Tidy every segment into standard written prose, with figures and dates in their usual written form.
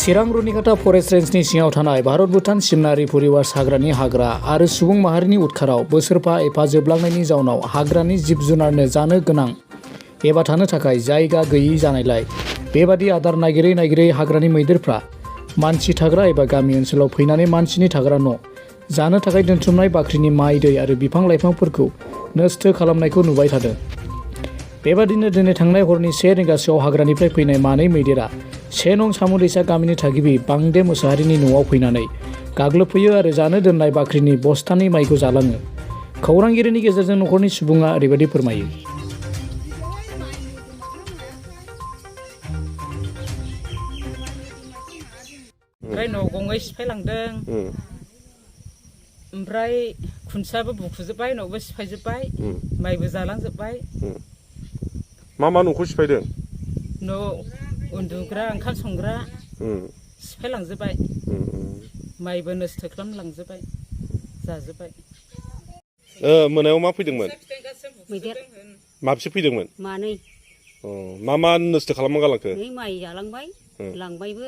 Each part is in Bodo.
चिरां रुनिकाटा फरेस्ट रेन्जनि सिङाव थानाय भारत भुटान सिमनारि फरिवास हाग्रानि हाग्रा आरो सुबुं माहारिनि उदखाराव बोसोरफा एफा जोबलांनायनि जाउनाव हाग्रानि जिब जुनारनो जानो गोनां एबा थानो थाखाय जायगा गैयि जानायलाय बेबादि आदार नागिरै हाग्रानि मैदेरफ्रा मानसि थाग्रा एबा गामि ओनसोलाव फैनानै मानसिनि थाग्रा न' जानो थाखाय दोनथुमनाय बाख्रिनि माइ दै आरो बिफां लाइफांफोरखौ नस्थ' खालामनायखौ नुबाय थादों। बेबादिनो दिनै थांनाय हरनि 1 रिंगासोआव हाग्रानिफ्राय फैनाय मानै मैदेरा 1 नं सामुदैसा गामिनि थागिबि बांदे मोसाहारिनि न'आव फैनानै गाग्लोबफैयो आरो जानो दोननाय बाख्रिनि बस्थानि माइखौ जालाङो। खौरांगिरिनि गेजेरजों न'खरनि सुबुङा ओरैबायदि फोरमायो। ओमफ्राय न' गंनै सिफायलांदों, ओमफ्राय खुन्थियाबो बुखुजोब्बाय, न'बो सिफायजोब्बाय, माइबो जालांजोब्बाय। मा मा न'खौ सिफायदों? न' उन्दुग्रा ओंखाम संग्रा सिफायलांजोब्बाय, माइबो नस्थ' खालामलांजोब्बाय, जाजोब्बाय। मोनायाव मा फैदोंमोन? मैदेर माबेसे फैदोंमोन? मानै। मा नस्थ' खालामना गालांखो? नै माइ जालांबाय, लांबायबो,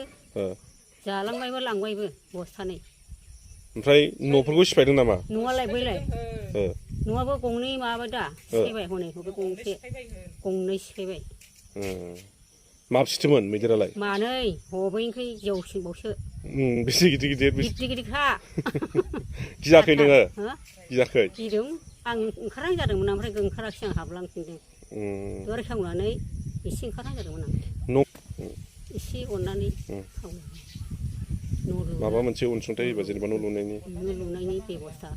जालांबायबो लांबायबो बस्थानै। ओमफ्राय न'फोरखौ सिफायदों नामा? न'आलाय बैलाय न'आबो गंनै माबाबाय दा सिफायबाय, हनै गंसे गंनै सिफायबाय। माबेसेथोमोन मैदेरालाय? मानै, हबैनिख्रुइ जौसिनबावसो। बेसे गिदिर गिदिरखा। गियाखै नोङो? गियाखै? गिदों, आं ओंखारहां जादोंमोन, ओमफ्राय ओंखाराखिसै, आं हाबलांफिनदों। दर खेवनानै एसे ओंखारहां जादोंमोन आं। एसे अननानै माबा मोनसे अनसुंथाइ होयोबा जेनेबा न' लुनायनि बेब'स्था